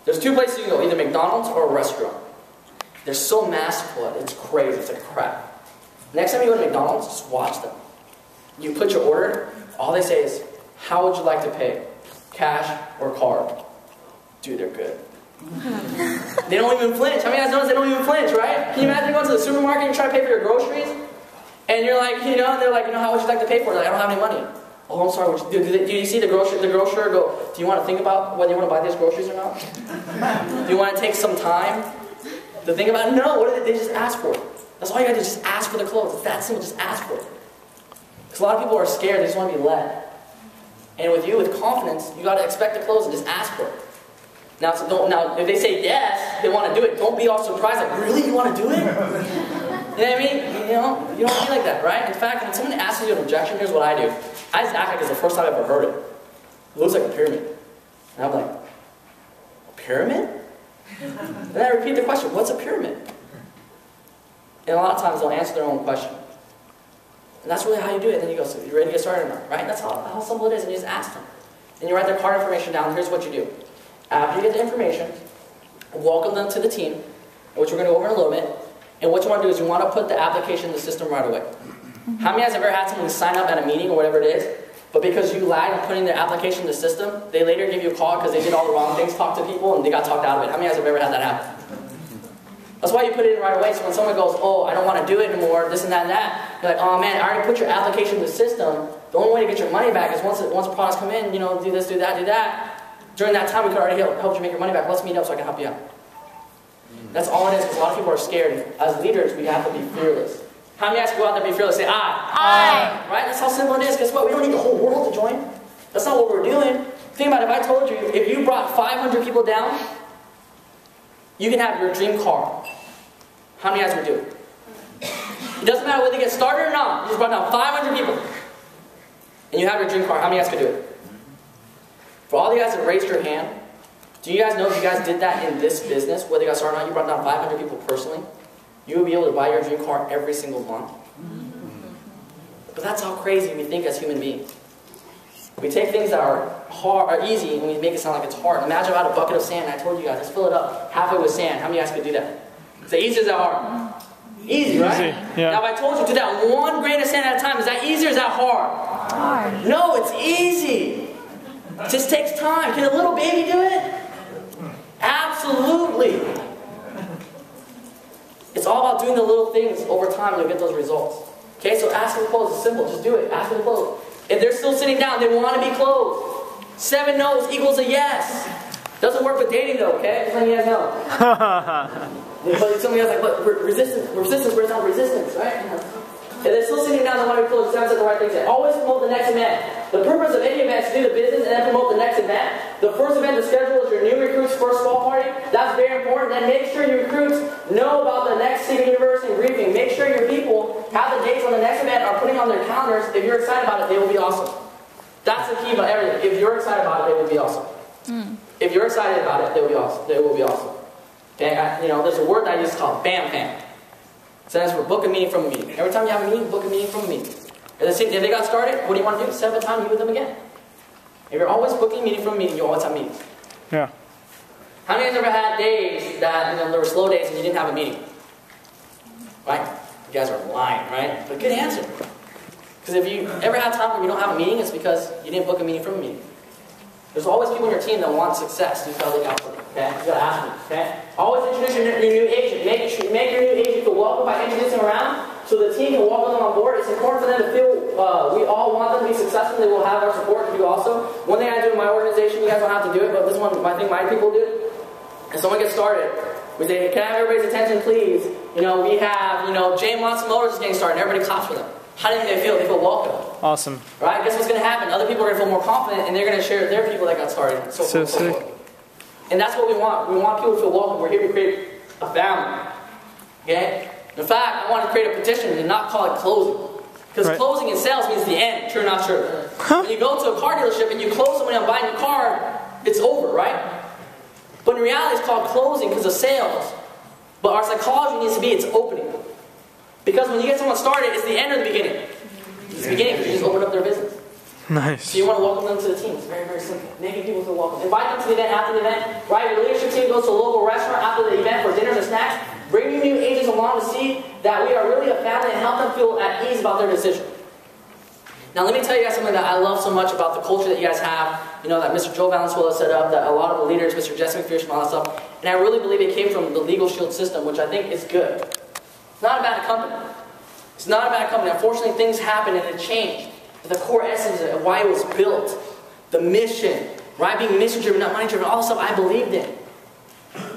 There's two places you can go, either McDonald's or a restaurant. They're so masterful, it's crazy, it's like crap. Next time you go to McDonald's, just watch them. You put your order, all they say is, how would you like to pay? Cash or card? Dude, they're good. They don't even flinch. How many guys notice they don't even flinch, right? Can you imagine going to the supermarket and trying to pay for your groceries? And you're like, and they're like, how would you like to pay for it? Like, I don't have any money. Oh, I'm sorry. Do you see the grocer go, do you want to think about whether you want to buy these groceries or not? Do you want to take some time to think about it? No, what do they just ask for it. That's all you got to do, just ask for the clothes. It's that simple, just ask for it. Because a lot of people are scared, they just want to be led. And with you, with confidence, you got to expect the clothes and just ask for it. Now, now, if they say yes, they want to do it, don't be all surprised, like, really, you want to do it? You know what I mean? You don't be like that, right? In fact, when someone asks you an objection, here's what I do. I just act like it's the first time I've ever heard it. It looks like a pyramid. And I'm like, a pyramid? And then I repeat the question, what's a pyramid? And a lot of times they'll answer their own question. And that's really how you do it. And then you go, so you ready to get started or not? Right? That's how simple it is. And you just ask them. And you write their card information down. Here's what you do. After you get the information, welcome them to the team, which we're going to go over in a little bit. And what you want to do is you want to put the application in the system right away. How many of you guys have ever had someone sign up at a meeting or whatever it is, but because you lagged in putting their application in the system, they later give you a call because they did all the wrong things, talked to people, and they got talked out of it? How many of you guys have ever had that happen? That's why you put it in right away, so when someone goes, oh, I don't want to do it anymore, this and that and that, you're like, oh man, I already put your application in the system. The only way to get your money back is once products come in, do this, do that, do that. During that time, we could already help you make your money back. Let's meet up so I can help you out. That's all it is, because a lot of people are scared. As leaders, we have to be fearless. How many guys go out there and be fearless? Say, I. I. Right? That's how simple it is. Guess what? We don't need the whole world to join. That's not what we're doing. Think about it. If I told you, if you brought 500 people down, you can have your dream car. How many guys would do it? It doesn't matter whether you get started or not. You just brought down 500 people. And you have your dream car. How many guys could do it? For all the guys that raised your hand, do you guys know if you guys did that in this business, whether you got started or not, you brought down 500 people personally, you would be able to buy your dream car every single month. But that's how crazy we think as human beings. We take things that are easy and we make it sound like it's hard. Imagine if I had a bucket of sand and I told you guys, let's fill it up halfway with sand. How many of you guys could do that? Is that easy or is that hard? Easy, right? Easy, yeah. Now if I told you to do that one grain of sand at a time, is that easy or is that hard? Hard. No, it's easy. It just takes time. Can a little baby do it? Absolutely. It's all about doing the little things over time and you'll get those results. Okay, so asking to close is simple. Just do it. Ask them to close. If they're still sitting down, they want to be closed. 7 no's equals a yes. Doesn't work with dating though, okay? Just letting you guys know. But some of you guys are like, look, resistance brings out resistance, right? If they're still sitting down, they want to be closed. Just haven't said the right things yet. Always promote the next event. The purpose of any event is to do the business and then promote the next event. The first event to schedule is your new recruits' first fall party. That's very important. Then make sure your recruits know about the next City University briefing. Make sure your people have the dates on the next event are putting on their calendars. If you're excited about it, they will be awesome. That's the key about everything. If you're excited about it, they will be awesome. If you're excited about it, they will be awesome. They will be awesome. Okay? There's a word that I use called BAM-PAM. It stands for book a meeting from a meeting. Every time you have a meeting, book a meeting from a meeting. If they got started, what do you want to do? Set up a time to meet with them again. If you're always booking a meeting from a meeting, you always have meetings. Yeah. How many of you ever had days that there were slow days and you didn't have a meeting? Right? You guys are lying, right? But good answer. Because if you ever have time where you don't have a meeting, it's because you didn't book a meeting from a meeting. There's always people on your team that want success. You gotta look out for them. Okay? You gotta ask them. Okay? Always introduce your new agent. Make your new agent feel welcome by introducing them around, so the team can welcome them on board. It's important for them to feel we all want them to be successful. They will have our support to do also. One thing I do in my organization, you guys don't have to do it, but this one I think my people do. And someone gets started, we say, hey, can I have everybody's attention, please? We have, Jay Matsumoto is getting started. And everybody claps for them. How do they feel? They feel welcome. Awesome. Right? Guess what's going to happen? Other people are going to feel more confident, and they're going to share their people that got started. So sick. And that's what we want. We want people to feel welcome. We're here to create a family. Okay? In fact, I want to create a petition and not call it closing. Because closing in sales means the end, true or not true. When you go to a car dealership and you close somebody on buying a car, it's over, right? But in reality, it's called closing because of sales. But our psychology needs to be it's opening. Because when you get someone started, it's the end or the beginning. It's the beginning because you just opened up their business. Nice. So you want to welcome them to the team. It's very, very simple. Making people feel welcome. Invite them to the event after the event. Right? Your leadership team goes to a local restaurant after the event for dinners and snacks. Bring your new agents along to see that we are really a family and help them feel at ease about their decision. Now let me tell you guys something that I love so much about the culture that you guys have. You know, that Mr. Joe Valenzuela set up, that a lot of the leaders, Mr. Jesse McPherson, all that stuff. And I really believe it came from the Legal Shield system, which I think is good. It's not a bad company. It's not a bad company. Unfortunately, things happen and it changed. But the core essence of why it was built, the mission, right? Being mission-driven, not money-driven, all the stuff I believed in.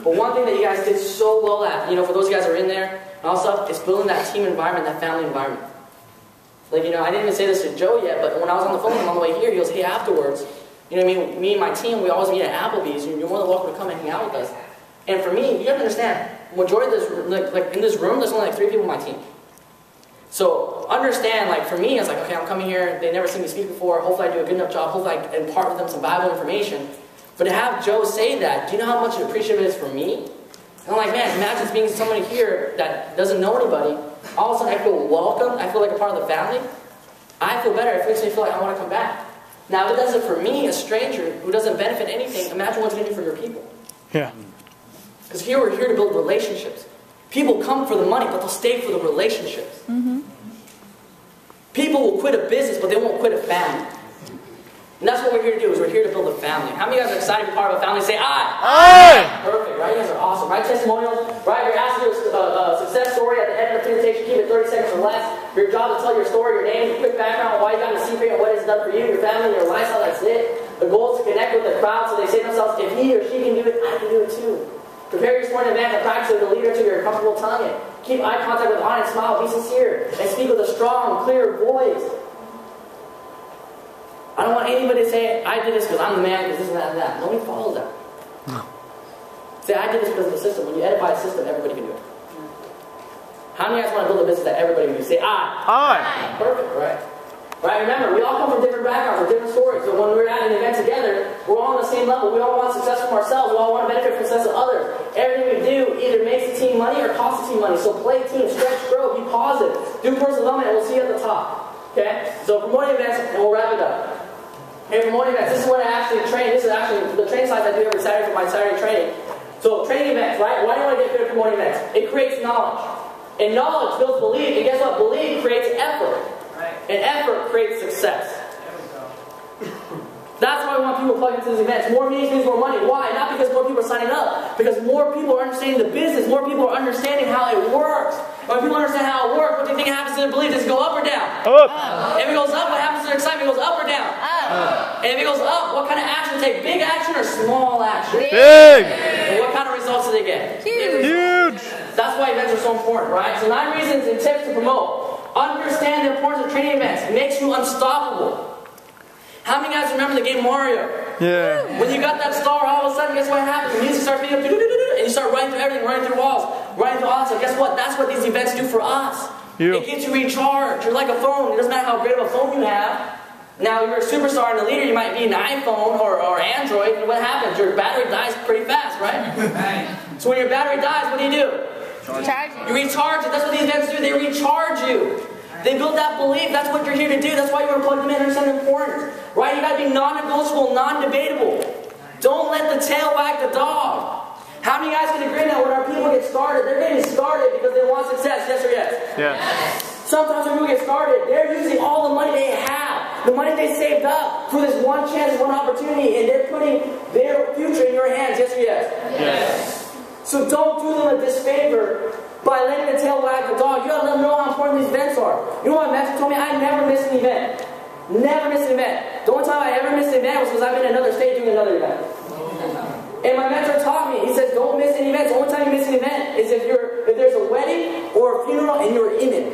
But one thing that you guys did so well at, you know, for those guys who are in there, and all that stuff, is building that team environment, that family environment. Like, you know, I didn't even say this to Joe yet, but when I was on the phone with him on the way here, he goes, hey, afterwards, you know what I mean? Me and my team, we always meet at Applebee's, and you're more than welcome to come and hang out with us. And for me, you gotta understand, majority of this, like in this room, there's only like 3 people on my team. So understand, like for me, I was like, okay, I'm coming here, they never seen me speak before, hopefully I do a good enough job, hopefully I impart with them some valuable information. But to have Joe say that, do you know how much appreciative it is for me? And I'm like, man, imagine being somebody here that doesn't know anybody, all of a sudden I feel welcome, I feel like a part of the family. I feel better, it makes me feel like I want to come back. Now if it does it for me, a stranger who doesn't benefit anything, imagine what it's going to do for your people. Yeah. Because here we're here to build relationships. People come for the money, but they'll stay for the relationships. People will quit a business, but they won't quit a family. And that's what we're here to do, is we're here to build a family. How many of you guys are excited to be part of a family? Say, aye! Aye! Perfect, right? You guys are awesome. Right? Testimonials, right? You're asking your success story at the end of the presentation. Keep it 30 seconds or less. Your job to tell your story, your name, your quick background, why you got in the secret, and what it's done for you, your family, your lifestyle, that's it. The goal is to connect with the crowd so they say to themselves, if he or she can do it, I can do it too. Prepare your sport event and practice with the leader until you're comfortable telling it. Keep eye contact with the audience, smile, be sincere, and speak with a strong, clear voice. I don't want anybody to say, I did this because I'm the man, because this and that and that. Nobody follows that. No. Say, I did this because of the system. When you edify a system, everybody can do it. How many of you guys want to build a business that everybody can do? Say, I. Aye. Perfect, right? Right, remember, we all come from different backgrounds, from different stories. So when we're at an event together, we're all on the same level. We all want success from ourselves. We all want to benefit from the success of others. Everything we do either makes the team money or costs the team money. So play team, stretch, grow, be positive. Do personal development, and we'll see you at the top. Okay? So promoting events, and we'll wrap it up. Hey, promoting events, this is what I actually train. This is actually the training slides I do every Saturday for my Saturday training. So training events, right? Why do you want to get good at promoting events? It creates knowledge. And knowledge builds belief. And guess what? Belief creates effort. Right. And effort creates success. That's why we want people to plug into these events. More meetings means more money. Why? Not because more people are signing up. Because more people are understanding the business. More people are understanding how it works. When people understand how it works, what do you think happens to their belief? Does it go up or down? Up. If it goes up, what happens to their excitement? It goes up or down? Up. And if it goes up, what kind of action do they take? Big action or small action? Big. And what kind of results do they get? Huge. That's why events are so important, right? So 9 reasons and tips to promote. Understand the importance of training events. It makes you unstoppable. How many guys remember the game Mario? Yeah. When you got that star, all of a sudden, guess what happens? The music starts being up, and you start running through everything, running through walls, running through all that stuff. Guess what? That's what these events do for us. It gets you recharged. You're like a phone. It doesn't matter how great of a phone you have. Now, you're a superstar and a leader, you might be an iPhone or Android, and what happens? Your battery dies pretty fast, right? So when your battery dies, what do? Charge it. You recharge it. That's what these events do. They recharge you. They build that belief. That's what you're here to do. That's why you're going to plug them in and understand the importance. Right? You got to be non-negotiable, non-debatable. Don't let the tail wag the dog. How many guys can agree that when our people get started, they're getting started because they want success? Yes or yes? Yes. Sometimes when people get started, they're using all the money they have, the money they saved up for this one chance, one opportunity, and they're putting their future in your hands. Yes or yes? Yes. So don't do them a disfavor by letting the tail wag the dog. You gotta let them know how important these events are. You know what my mentor told me? I never miss an event. Never miss an event. The only time I ever missed an event was because I'm in another state doing another event. And my mentor taught me, he says, don't miss any events. The only time you miss an event is if there's a wedding or a funeral and you're in it.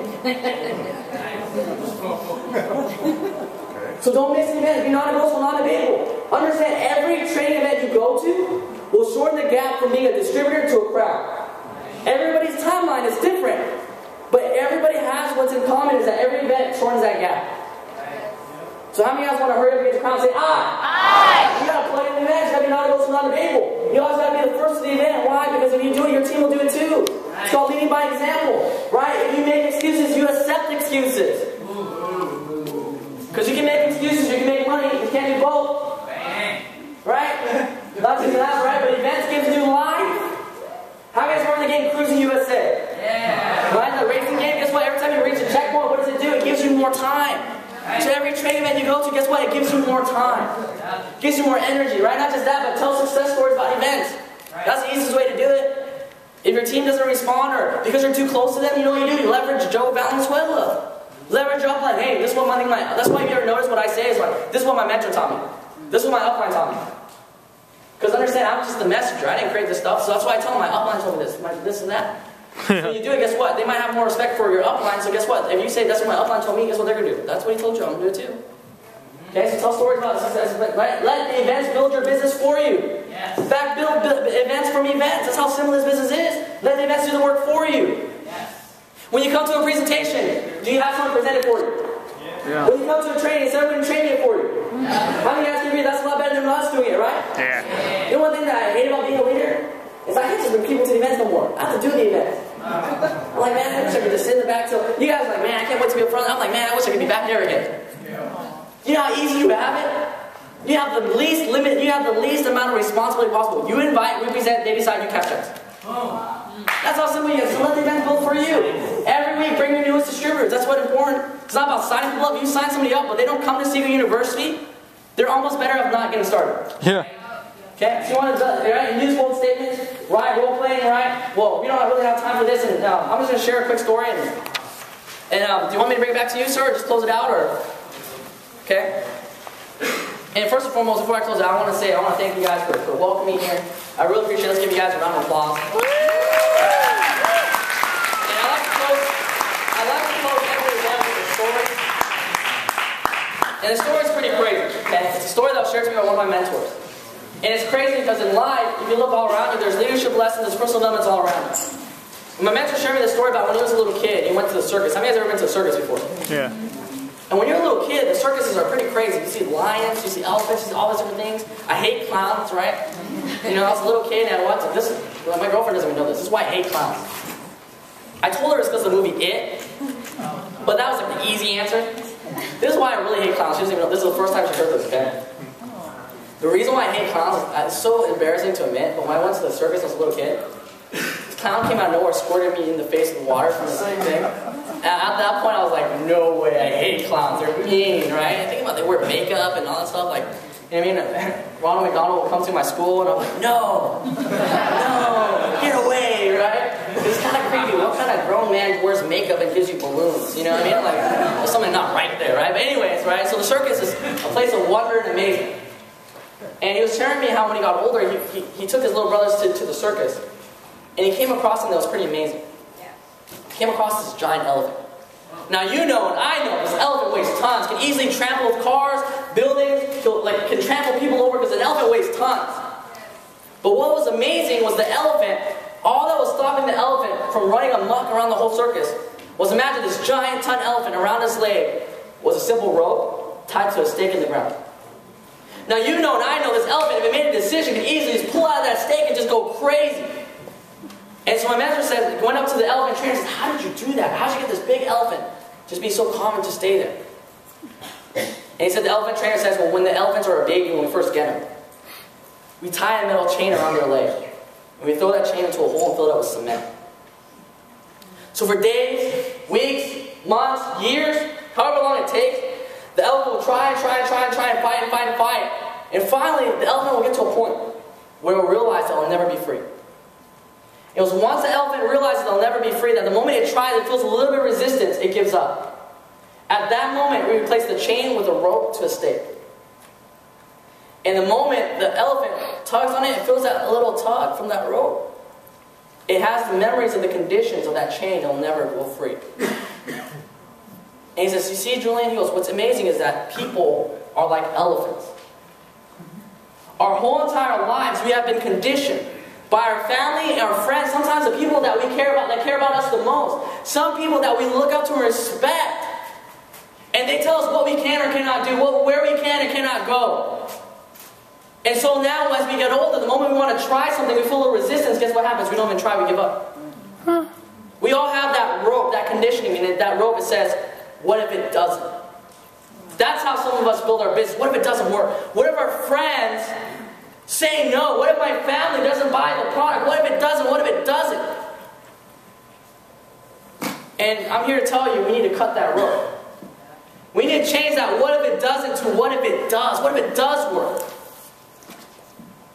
So don't miss an event. Be non-negotiable, non-debatable. Understand, every training event you go to will shorten the gap from being a distributor to a crowd. Everybody's timeline is different, but everybody has what's in common is that every event shortens that gap. So how many of you guys want to hurry up and get your crowd and say, aye? Aye! You got to plug in the event. You got to be non-negotiable, non-debatable. You always got to be the first to the event. Why? Because if you do it, your team will do it too. It's called leading by example. Right? If you make excuses, you accept excuses. Because you can make excuses, you can make what? It gives you more time. It gives you more energy, right? Not just that, but tell success stories about events. That's the easiest way to do it. If your team doesn't respond or because you're too close to them, you know what you do? You leverage Joe Valenzuela. Leverage your upline. Hey, this is what that's why if you ever notice what I say is like, this is what my mentor taught me. This is what my upline taught me. Because understand, I'm just the messenger. I didn't create this stuff, so that's why I tell them my upline told me this and that. When you do it, guess what? They might have more respect for your upline, so guess what? If you say, that's what my upline told me, guess what they're going to do? That's what he told you, I'm going to do it too. Okay, so tell stories about success. Right? Let the events build your business for you. Yes. In fact, build events from events. That's how simple this business is. Let the events do the work for you. Yes. When you come to a presentation, do you have someone present it for you? Yeah. When you come to a training, someone training it for you. Yeah. How many guys can agree that's a lot better than us doing it, right? Yeah. You know one thing that I hate about being a leader? Is I can't just bring people to the events no more. I have to do the events. I'm like, man, I wish I could just sit in the back. So you guys are like, man, I can't wait to be up front. I'm like, man, I wish I could be back there again. You know how easy you have it? You have the least limit, you have the least amount of responsibility possible. You invite, we present, they decide, you cash checks. That's how simple it is. So let the event build for you. Every week, bring your newest distributors. That's what's important. It's not about signing people up. You sign somebody up, but they don't come to Secret University. They're almost better off not getting started. Yeah. Okay? So you want to, right? Use bold statements, right? Role playing, right? Well, we don't really have time for this, and I'm just going to share a quick story. And do you want me to bring it back to you, sir, or just close it out, or? Okay? And first and foremost, before I close it out, I want to thank you guys for welcoming me here. I really appreciate it. Let's give you guys a round of applause. And I like to close every event with a story. And the story is pretty crazy. Okay? It's a story that was shared to me by one of my mentors. And it's crazy because in life, if you look all around you, there's leadership lessons, there's personal developments all around you. And my mentor shared me the story about when he was a little kid, he went to the circus. How many of you guys ever been to a circus before? Yeah. And when you're a little kid, the circuses are pretty crazy. You see lions, you see elephants, you see all these different things. I hate clowns, right? You know, I was a little kid and I watched this. Well, my girlfriend doesn't even know this. This is why I hate clowns. I told her it's because of the movie It, but that was like the easy answer. This is why I really hate clowns. She doesn't even know. This is the first time she heard this, okay? The reason why I hate clowns is it's so embarrassing to admit, but when I went to the circus as a little kid, this clown came out of nowhere, squirted me in the face with water from the same thing. And at that point, I was like, no way, I hate clowns. They're mean, right? I think about they wear makeup and all that stuff. Like, you know what I mean? Ronald McDonald will come to my school, and I'm like, no, get away, right? It's kind of creepy. What kind of grown man wears makeup and gives you balloons? You know what I mean? Like, there's something not right there, right? But anyways, right? So the circus is a place of wonder and amazing. And he was sharing me how when he got older, he took his little brothers to the circus. And he came across something that was pretty amazing. He came across this giant elephant. Now you know and I know this elephant weighs tons. Can easily trample cars, buildings, can trample people over because an elephant weighs tons. But what was amazing was the elephant, all that was stopping the elephant from running amok around the whole circus was imagine this giant ton elephant around his leg was a simple rope tied to a stake in the ground. Now you know and I know this elephant, if it made a decision, could easily just pull out of that stake and just go crazy. And so my mentor said, went up to the elephant trainer and said, how did you do that? How did you get this big elephant just be so calm and to stay there? And he said the elephant trainer says, well, when the elephants are a baby, when we first get them, we tie a metal chain around their leg. And we throw that chain into a hole and fill it up with cement. So for days, weeks, months, years, however long it takes, the elephant will try and fight. And finally, the elephant will get to a point where it will realize that it will never be free. It was once the elephant realizes they'll never be free, that the moment it tries, it feels a little bit of resistance, it gives up. At that moment, we replace the chain with a rope to a stake. And the moment the elephant tugs on it, it feels that little tug from that rope. It has the memories of the conditions of that chain, it'll never go free. And he says, you see, Julian, he goes, what's amazing is that people are like elephants. Our whole entire lives, we have been conditioned by our family and our friends, sometimes the people that we care about, that care about us the most. Some people that we look up to and respect. And they tell us what we can or cannot do, where we can and cannot go. And so now as we get older, the moment we want to try something, we feel a little resistance, guess what happens? We don't even try, we give up. We all have that rope, that conditioning, and that rope, it says, what if it doesn't? That's how some of us build our business. What if it doesn't work? What if our friends say no? What if my family doesn't buy the product? What if it doesn't? What if it doesn't? And I'm here to tell you, we need to cut that rope. We need to can change that what if it doesn't to what if it does. What if it does work?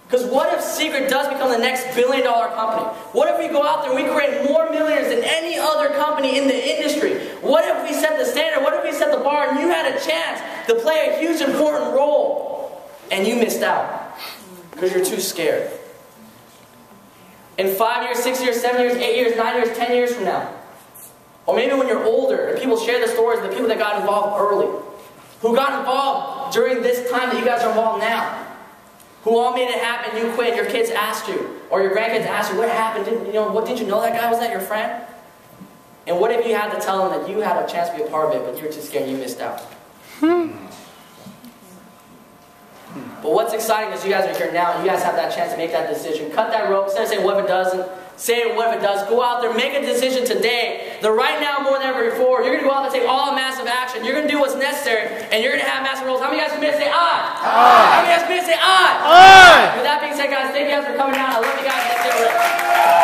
Because what if Secret does become the next billion-dollar company? What if we go out there and we create more millionaires than any other company in the industry? What if we set the standard? What if we set the bar and you had a chance to play a huge important role and you missed out because you're too scared? In 5 years, 6 years, 7 years, 8 years, 9 years, 10 years from now, or maybe when you're older and people share the stories of the people that got involved early, who got involved during this time that you guys are involved now, who all made it happen, you quit, your kids asked you, or your grandkids asked you, what happened? Didn't you know that guy? Was that your friend? And what if you had to tell them that you had a chance to be a part of it, but you were too scared and you missed out? But what's exciting is you guys are here now, and you guys have that chance to make that decision. Cut that rope, instead of saying what if it doesn't, say what if it does. Go out there, make a decision today, that right now more than ever before, you're going to go out there and take all massive action. You're going to do what's necessary, and you're going to have massive roles. How many guys commit to say aye? How many guys commit to say aye? With that being said, guys, thank you guys for coming out. I love you guys. Let's get ready.